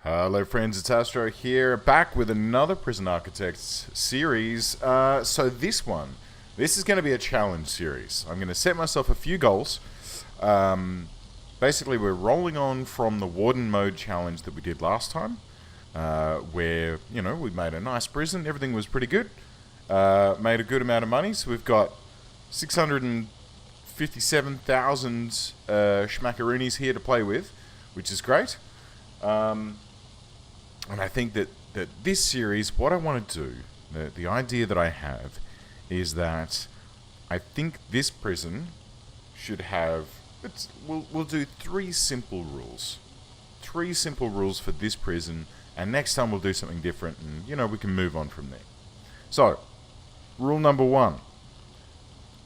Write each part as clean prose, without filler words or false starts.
Hello friends, it's Astro here, back with another Prison Architects series. This is going to be a challenge series. I'm going to set myself a few goals. Basically, we're rolling on from the Warden Mode challenge that we did last time, where, we made a nice prison, everything was pretty good, made a good amount of money, so we've got 657,000 schmackaroonies here to play with, which is great. And I think that this series, what I want to do, the idea that I have, is that I think this prison should have, we'll do three simple rules. Three simple rules for this prison, and next time we'll do something different, and, we can move on from there. So, rule number one.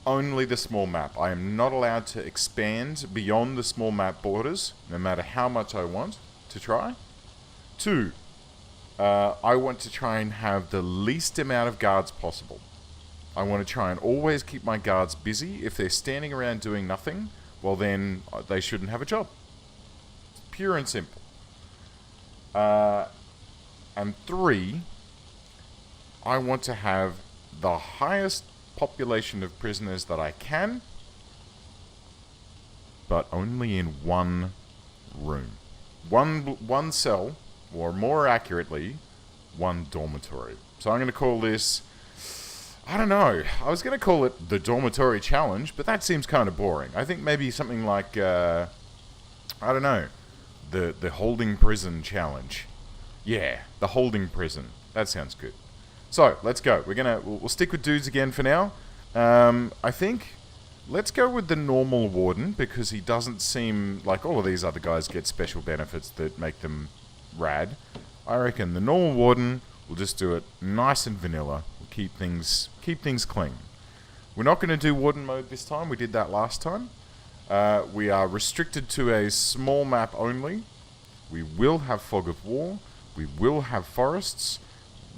Only the small map. I am not allowed to expand beyond the small map borders, no matter how much I want to try. Two, I want to try and have the least amount of guards possible. I want to try and always keep my guards busy. If they're standing around doing nothing, well then, they shouldn't have a job. It's pure and simple. And three, I want to have the highest population of prisoners that I can, but only in one room. One cell, or more accurately, one dormitory. So I'm going to call this, I don't know, I was going to call it the Dormitory Challenge, but that seems kind of boring. I think maybe something like, I don't know, the Holding Prison Challenge. Yeah, the Holding Prison. That sounds good. So, let's go. We'll stick with dudes again for now. I think, let's go with the normal warden, because he doesn't seem like all of these other guys get special benefits that make them rad. I reckon the normal warden, we'll just do it nice and vanilla. We'll keep things clean. We're not going to do warden mode this time. We did that last time. We are restricted to a small map only. We will have fog of war. We will have forests.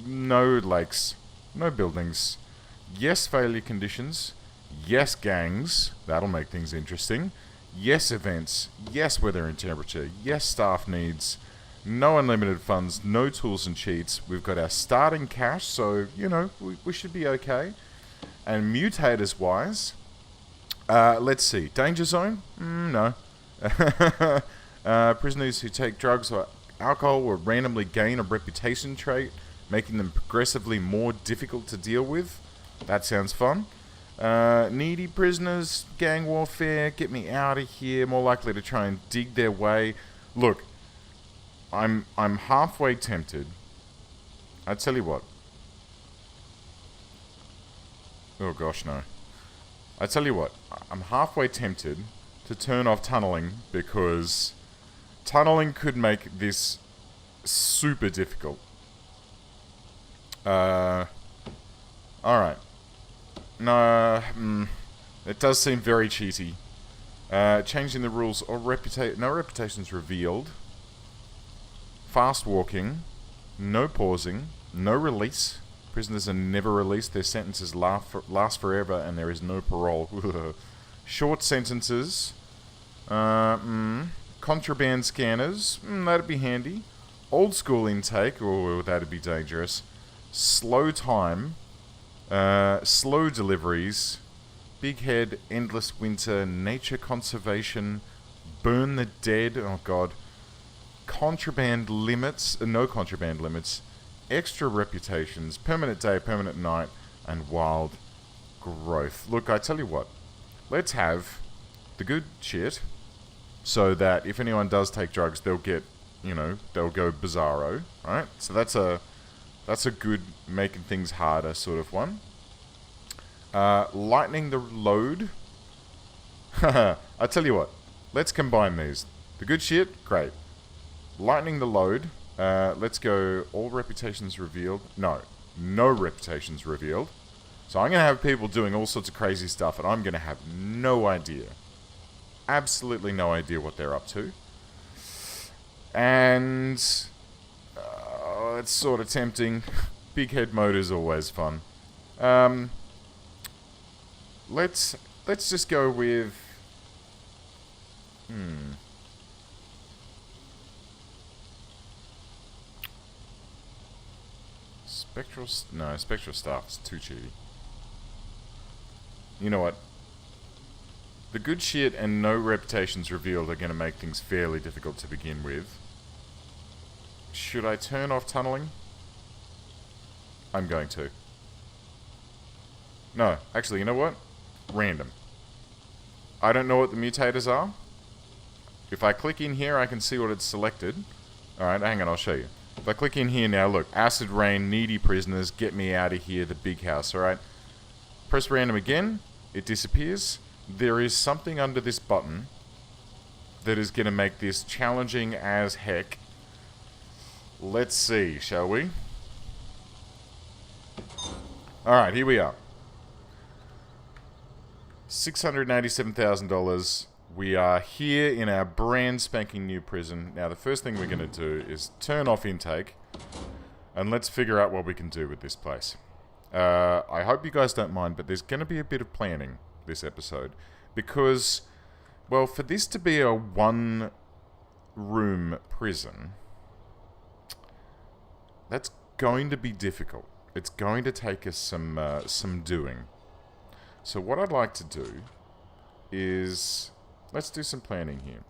No lakes. No buildings. Yes, failure conditions. Yes, gangs. That'll make things interesting. Yes, events. Yes, weather and temperature. Yes, staff needs. No unlimited funds. No tools and cheats. We've got our starting cash, so, we should be okay. And mutators wise, let's see. Danger zone? No. Prisoners who take drugs or alcohol will randomly gain a reputation trait, making them progressively more difficult to deal with. That sounds fun. Needy prisoners, gang warfare, get me out of here, more likely to try and dig their way. Look, I'm halfway tempted. I tell you what. Oh gosh, no. I tell you what, I'm halfway tempted to turn off tunneling, because tunneling could make this super difficult. Alright. No, it does seem very cheaty. Changing the rules or no reputations revealed. Fast walking. No pausing. No release. Prisoners are never released. Their sentences last forever, and there is no parole. Short sentences. Contraband scanners. That'd be handy. Old school intake. Oh, that'd be dangerous. Slow time. Slow deliveries. Big head. Endless winter. Nature conservation. Burn the dead. Oh god. Contraband limits. No contraband limits. Extra reputations. Permanent day, permanent night. And wild growth. Look, I tell you what. Let's have the good shit, so that if anyone does take drugs, they'll get, they'll go bizarro, right? So that's a good making things harder sort of one. Lightening the load. I tell you what, let's combine these. The good shit, great. Lightening the load. Let's go all reputations revealed. No reputations revealed. So I'm going to have people doing all sorts of crazy stuff, and I'm going to have no idea. Absolutely no idea what they're up to. And it's sort of tempting. Big head mode is always fun. Let's just go with Spectral... No, Spectral Staff is too cheap. You know what? The good shit and no reputations revealed are going to make things fairly difficult to begin with. Should I turn off tunneling? I'm going to. No, actually, you know what? Random. I don't know what the mutators are. If I click in here, I can see what it's selected. Alright, hang on, I'll show you. If I click in here now, look. Acid rain, needy prisoners, get me out of here, the big house, alright? Press random again. It disappears. There is something under this button that is going to make this challenging as heck. Let's see, shall we? Alright, here we are. $687,000. We are here in our brand spanking new prison. Now, the first thing we're going to do is turn off intake. And let's figure out what we can do with this place. I hope you guys don't mind, but there's going to be a bit of planning this episode. Because, well, for this to be a one-room prison, that's going to be difficult. It's going to take us some doing. So what I'd like to do is... let's do some planning here.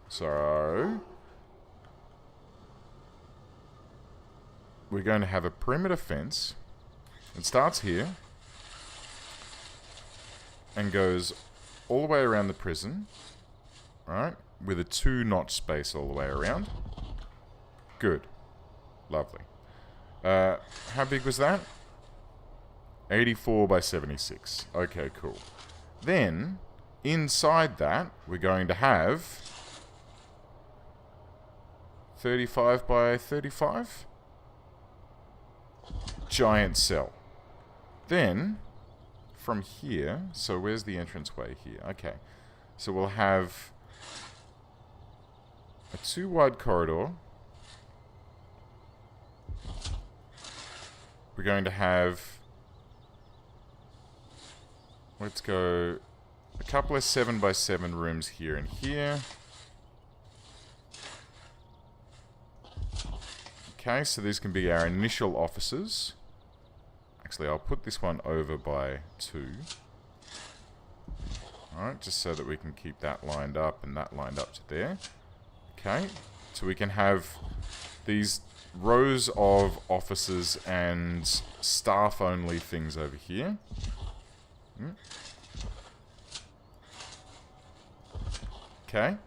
So... we're going to have a perimeter fence. It starts here. And goes all the way around the prison. Alright? With a 2-notch space all the way around. Good. Lovely. How big was that? 84 by 76. Okay, cool. Then, inside that, we're going to have 35 by 35. Giant cell. Then, from here, so where's the entranceway here? Okay. So we'll have a 2-wide corridor. We're going to have... let's go a couple of 7 by 7 rooms here and here. Okay, so these can be our initial offices. Actually, I'll put this one over by 2. Alright, just so that we can keep that lined up and that lined up to there. Okay, so we can have these rows of offices and staff-only things over here. Okay.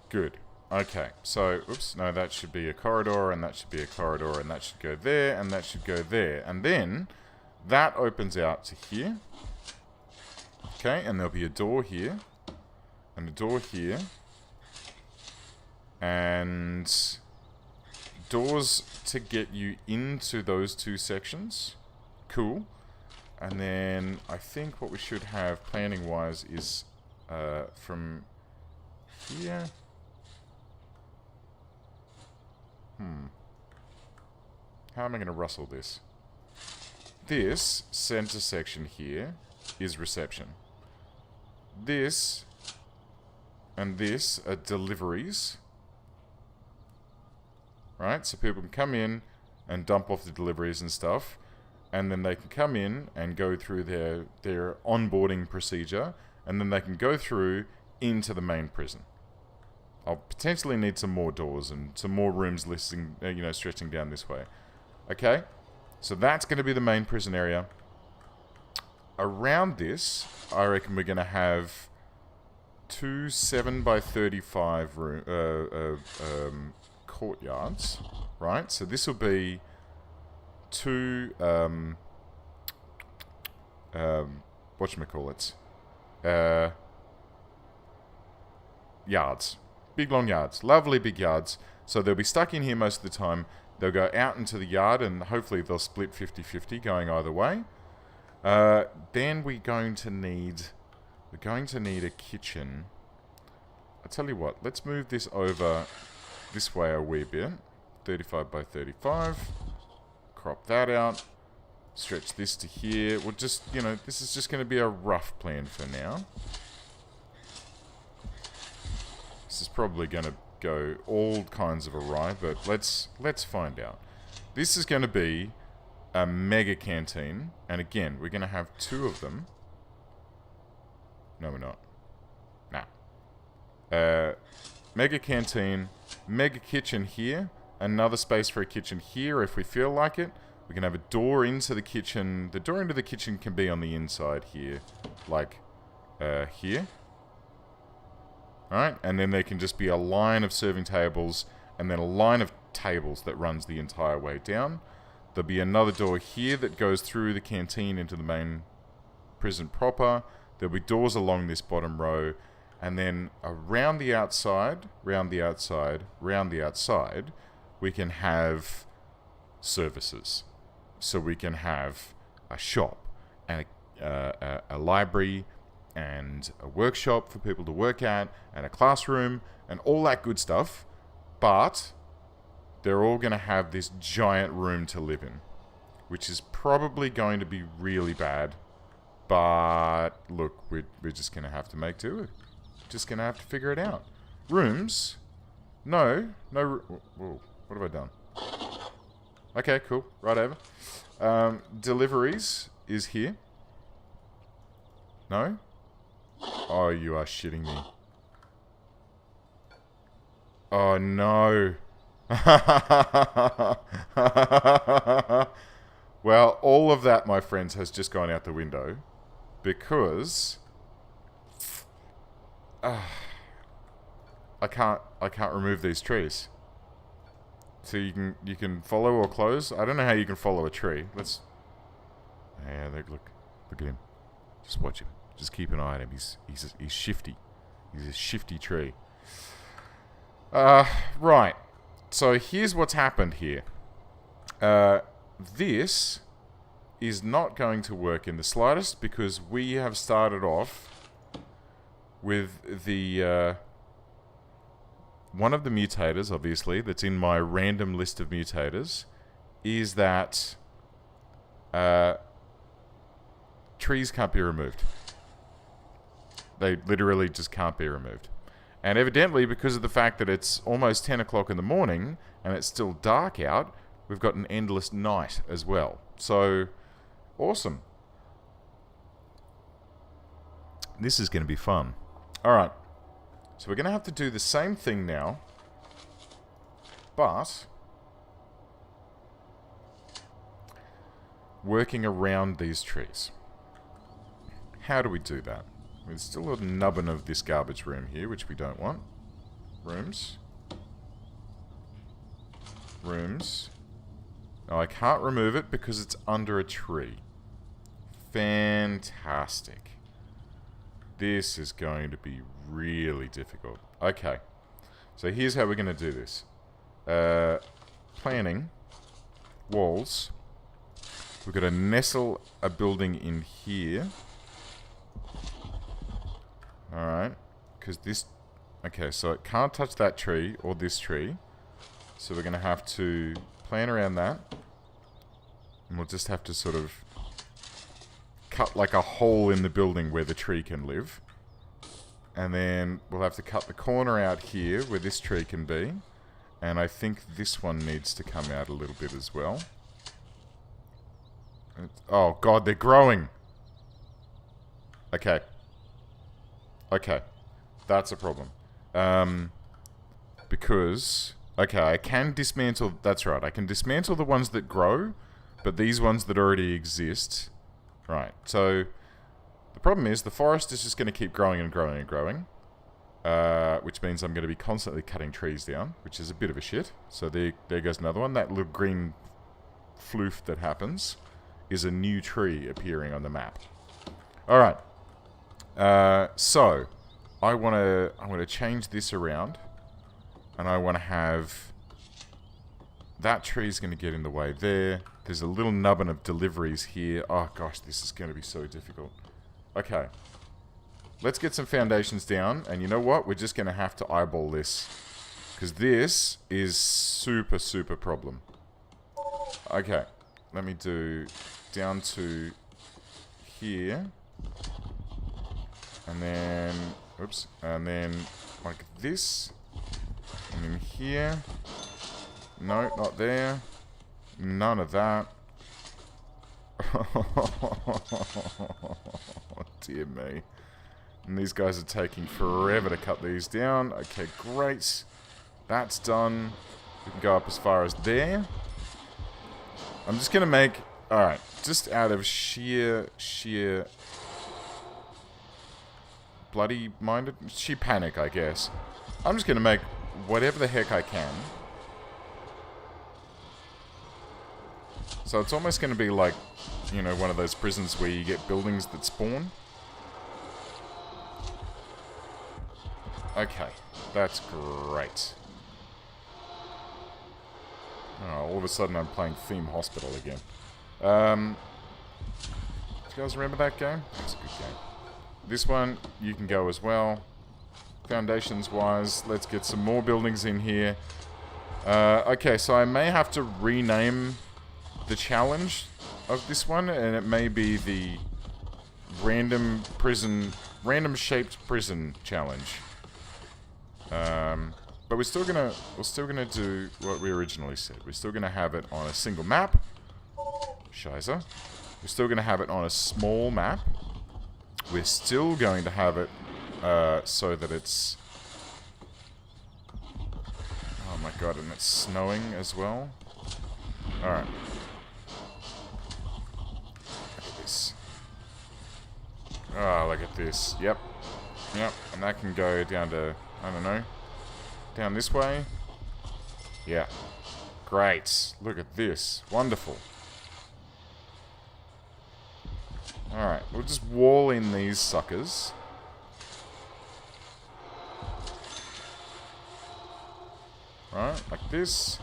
Good. Okay, so, oops, no, that should be a corridor, and that should be a corridor, and that should go there, and that should go there. And then, that opens out to here. Okay, and there'll be a door here, and a door here, and doors to get you into those 2 sections. Cool. And then, I think what we should have, planning-wise, is from here... how am I going to rustle this? This center section here is reception. This and this are deliveries. Right? So people can come in and dump off the deliveries and stuff. And then they can come in and go through their onboarding procedure. And then they can go through into the main prison. I'll potentially need some more doors and some more rooms listing, stretching down this way. Okay, so that's going to be the main prison area. Around this, I reckon we're going to have 2 7 by 35 courtyards, right? So this will be 2, whatchamacallit, yards. Big long yards. Lovely big yards. So they'll be stuck in here most of the time. They'll go out into the yard and hopefully they'll split 50-50 going either way. Then we're going to need a kitchen. I tell you what, let's move this over this way a wee bit. 35 by 35. Crop that out. Stretch this to here. We'll just, you know, this is just going to be a rough plan for now. This is probably going to go all kinds of awry, but let's find out. This is going to be a mega canteen, and again, we're going to have 2 of them. No, we're not. Nah. Mega canteen, mega kitchen here, another space for a kitchen here if we feel like it. We can have a door into the kitchen. The door into the kitchen can be on the inside here, like here. Alright, and then there can just be a line of serving tables and then a line of tables that runs the entire way down. There'll be another door here that goes through the canteen into the main prison proper. There'll be doors along this bottom row, and then around the outside, round the outside, round the outside, we can have services. So we can have a shop and a library and a workshop for people to work at and a classroom and all that good stuff, but they're all going to have this giant room to live in, which is probably going to be really bad. But look, we're just going to have to make do. Just going to have to figure it out. Rooms? No. Whoa, what have I done? Okay, cool. Right over. Deliveries is here. No? Oh, you are shitting me. Oh, no. Well, all of that, my friends, has just gone out the window because I can't remove these trees. So you can follow or close. I don't know how you can follow a tree. Yeah, look at him. Just watch him. Just keep an eye on him. He's shifty. He's a shifty tree. Right. So here's what's happened here. This is not going to work in the slightest because we have started off with the one of the mutators, obviously, that's in my random list of mutators, is that trees can't be removed. They literally just can't be removed. And evidently, because of the fact that it's almost 10 o'clock in the morning and it's still dark out, we've got an endless night as well. So, awesome. This is going to be fun. Alright. So we're going to have to do the same thing now, but working around these trees. How do we do that? There's still a nubbin of this garbage room here, which we don't want. Rooms. Rooms. Oh, I can't remove it because it's under a tree. Fantastic. This is going to be really difficult. Okay. So here's how we're going to do this. Planning. Walls. We're going to nestle a building in here. Alright. Because this... Okay, so it can't touch that tree or this tree. So we're going to have to plan around that. And we'll just have to sort of cut like a hole in the building where the tree can live. And then we'll have to cut the corner out here where this tree can be. And I think this one needs to come out a little bit as well. Oh god, they're growing! Okay. Okay. That's a problem. Because... Okay, I can dismantle... That's right, I can dismantle the ones that grow, but these ones that already exist... Right, so... The problem is, the forest is just going to keep growing and growing and growing. Which means I'm going to be constantly cutting trees down, which is a bit of a shit. So there goes another one. That little green floof that happens is a new tree appearing on the map. Alright. So, I want to change this around. And I want to have... That tree's going to get in the way there. There's a little nubbin of deliveries here. Oh gosh, this is going to be so difficult. Okay. Let's get some foundations down. And you know what? We're just going to have to eyeball this. Because this is super, super problem. Okay. Let me do down to here. And then, oops, and then like this. And then here. No, not there. None of that. Dear me. And these guys are taking forever to cut these down. Okay, great. That's done. We can go up as far as there. I'm just going to make... Alright, just out of sheer bloody-minded... sheer panic, I guess. I'm just going to make whatever the heck I can. So it's almost going to be like, you know, one of those prisons where you get buildings that spawn. Okay, that's great. Oh, all of a sudden I'm playing Theme Hospital again. Do you guys remember that game? That's a good game. This one, you can go as well. Foundations-wise, let's get some more buildings in here. Okay, so I may have to rename the challenge of this one, and it may be the random shaped prison challenge. But we're still gonna do what we originally said. We're still gonna have it on a single map. Shiza. We're still gonna have it on a small map. We're still going to have it so that it's... Oh my god, and it's snowing as well. Alright. Look at this. Oh, look at this. Yep. Yep. And that can go down to, I don't know, down this way. Yeah. Great. Look at this. Wonderful. Alright, we'll just wall in these suckers. Right, like this.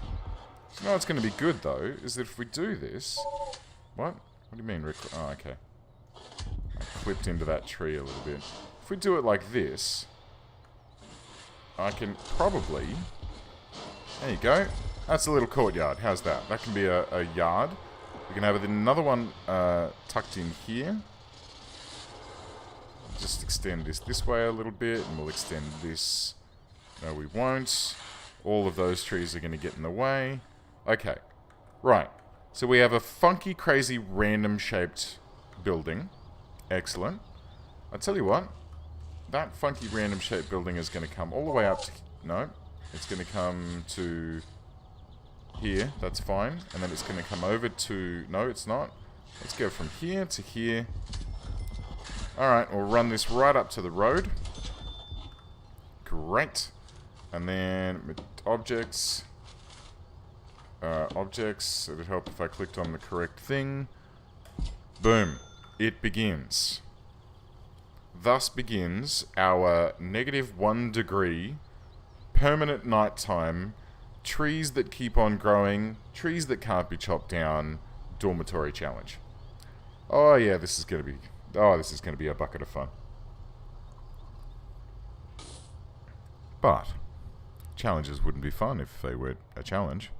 You know what's going to be good, though, is that if we do this... What? What do you mean? Oh, okay. I clipped into that tree a little bit. If we do it like this... I can probably... There you go. That's a little courtyard. How's that? That can be a yard. We can have another one tucked in here. Just extend this way a little bit, and we'll extend this. No, we won't. All of those trees are going to get in the way. Okay. Right. So we have a funky, crazy, random-shaped building. Excellent. I tell you what. That funky, random-shaped building is going to come all the way up to... No. It's going to come to... here, that's fine, and then it's going to come over to... No, it's not. Let's go from here to here. Alright, we'll run this right up to the road. Great. And then with objects... objects, it would help if I clicked on the correct thing. Boom. It begins. Thus begins our -1 degree permanent nighttime... trees that keep on growing, trees that can't be chopped down, dormitory challenge. Oh yeah, this is gonna be a bucket of fun. But challenges wouldn't be fun if they were a challenge.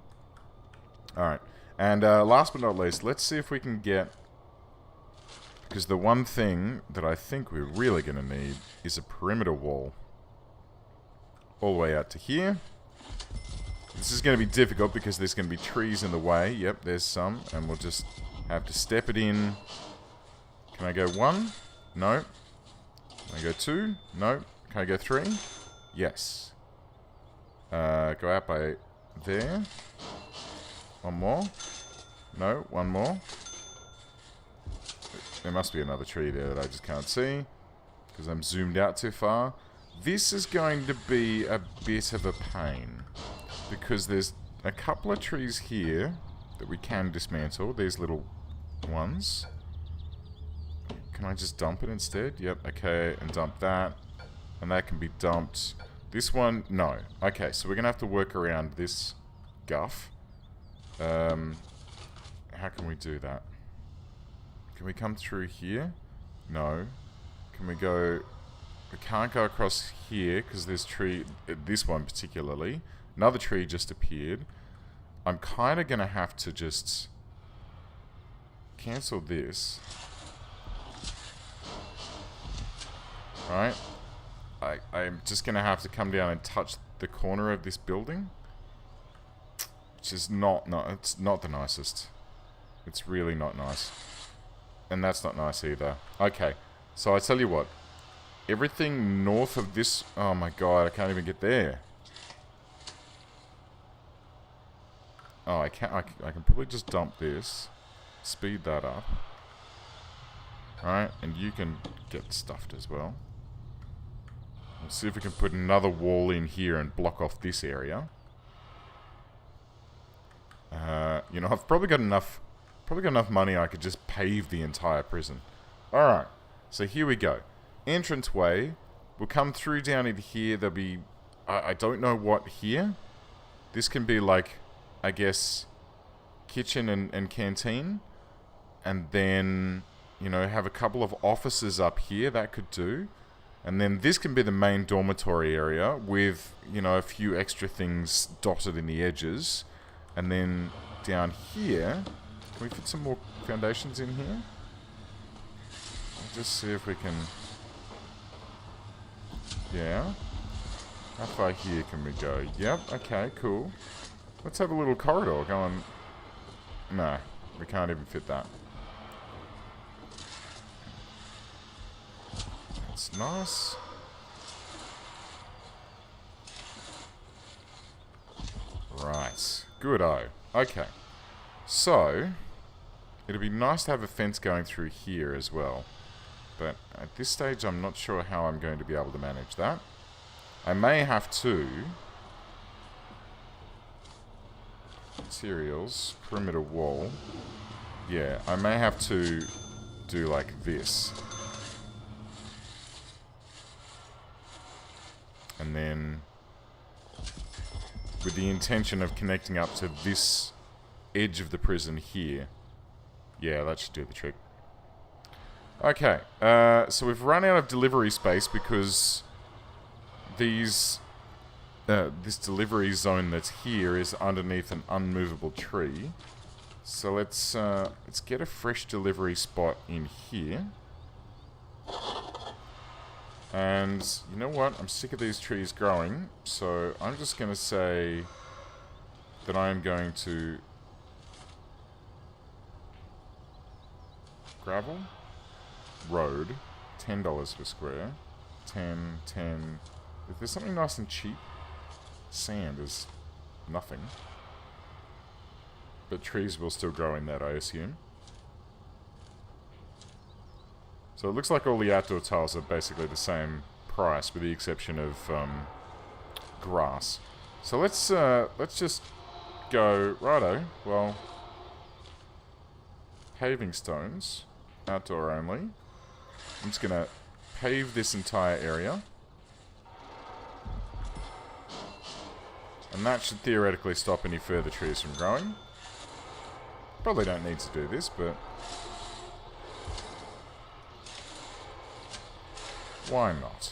Alright, and last but not least, let's see if we can get... Because the one thing that I think we're really gonna need is a perimeter wall. All the way out to here. This is going to be difficult because there's going to be trees in the way. Yep, there's some. And we'll just have to step it in. Can I go 1? No. Can I go 2? No. Can I go 3? Yes. Go out by there. 1 more. No, 1 more. There must be another tree there that I just can't see. Because I'm zoomed out too far. This is going to be a bit of a pain. Because there's a couple of trees here that we can dismantle. These little ones. Can I just dump it instead? Yep, okay, and dump that. And that can be dumped. This one, no. Okay, so we're going to have to work around this guff. How can we do that? Can we come through here? No. Can we go... We can't go across here because there's tree... This one particularly. Another tree just appeared. I'm kind of going to have to just... cancel this. Right? I'm just going to have to come down and touch the corner of this building. Which is it's not the nicest. It's really not nice. And that's not nice either. Okay, so I tell you what. Everything north of this... Oh my god, I can't even get there. Oh, I can probably just dump this. Speed that up. Alright, and you can get stuffed as well. Let's see if we can put another wall in here and block off this area. You know, I've probably got enough money I could just pave the entire prison. Alright, so here we go. Entranceway. We'll come through down into here. There'll be... I don't know what here. This can be like, I guess, kitchen and canteen. And then, you know, have a couple of offices up here. That could do. And then this can be the main dormitory area with, you know, a few extra things dotted in the edges. And then down here, can we fit some more foundations in here? Let's just see if we can... Yeah. How far here can we go? Yep, okay, cool. Let's have a little corridor going... No, we can't even fit that. That's nice. Right. Good-o. Okay. So, it'd be nice to have a fence going through here as well. But at this stage, I'm not sure how I'm going to be able to manage that. I may have to... Materials, perimeter wall. Yeah, I may have to do like this. And then... with the intention of connecting up to this edge of the prison here. Yeah, that should do the trick. Okay, so we've run out of delivery space because this delivery zone that's here is underneath an unmovable tree. So let's get a fresh delivery spot in here. And you know what? I'm sick of these trees growing, so I'm just going to say that I am going to gravel road, $10 per square, 10. If there's something nice and cheap, sand is nothing, but trees will still grow in that, I assume. So it looks like all the outdoor tiles are basically the same price, with the exception of grass. So let's just go righto. Well, paving stones, outdoor only. I'm just gonna pave this entire area, and that should theoretically stop any further trees from growing. Probably don't need to do this, but why not?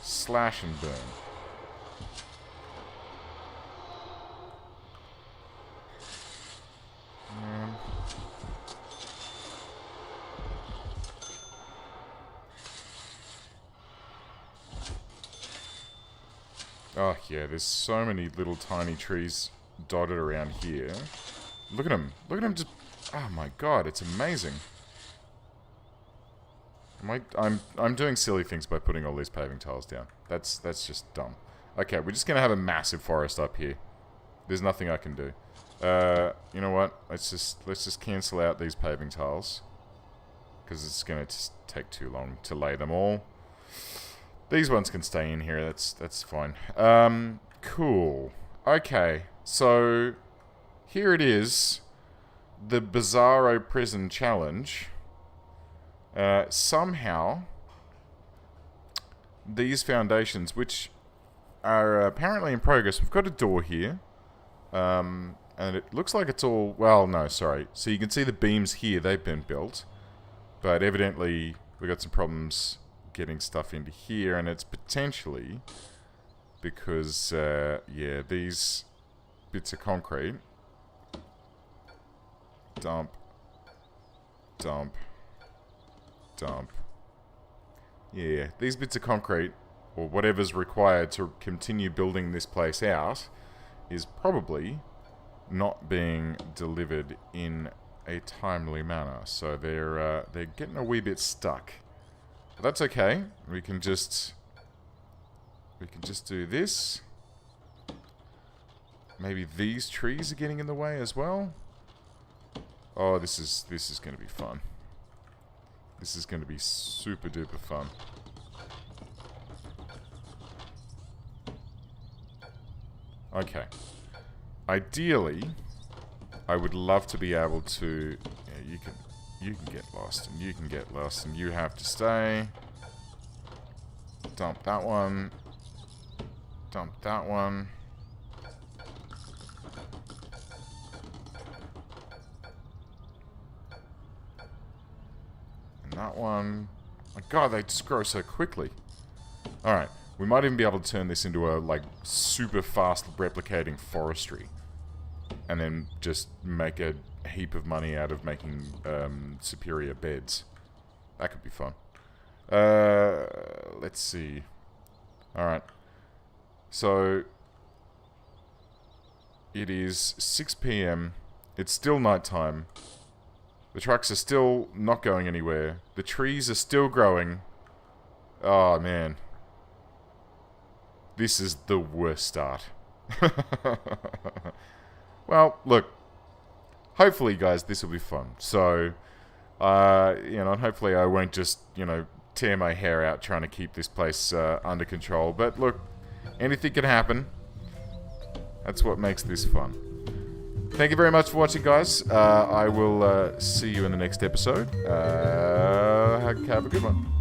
Slash and burn. Oh yeah, there's so many little tiny trees dotted around here. Look at them. Look at them just... Oh my god, it's amazing. I'm doing silly things by putting all these paving tiles down. That's just dumb. Okay, we're just gonna have a massive forest up here. There's nothing I can do. You know what? Let's just cancel out these paving tiles, because it's gonna just take too long to lay them all. These ones can stay in here. That's fine. Cool. Okay, so here it is, the Bizarro Prison Challenge. Somehow, these foundations, which are apparently in progress, we've got a door here, and it looks like it's all, well, no, sorry. So you can see the beams here, they've been built, but evidently we've got some problems getting stuff into here, and it's potentially because, yeah, these bits of concrete, dump, Dump. Dump. Yeah, these bits of concrete, or whatever's required to continue building this place out, is probably not being delivered in a timely manner. So they're getting a wee bit stuck. But that's okay. We can just do this. Maybe these trees are getting in the way as well. Oh, this is going to be fun. This is going to be super duper fun. Okay. Ideally, I would love to be able to... Yeah, you can get lost, and you can get lost, and you have to stay. Dump that one. Dump that one. And that one. My god, they just grow so quickly. Alright. We might even be able to turn this into a, like, super fast replicating forestry. And then just make a heap of money out of making superior beds. That could be fun. Let's see. Alright. So, it is 6 PM. It's still nighttime. The trucks are still not going anywhere. The trees are still growing. Oh, man. This is the worst start. Well, look. Hopefully, guys, this will be fun. So, and hopefully I won't just, tear my hair out trying to keep this place under control. But look, anything can happen. That's what makes this fun. Thank you very much for watching, guys. I will see you in the next episode. Have a good one.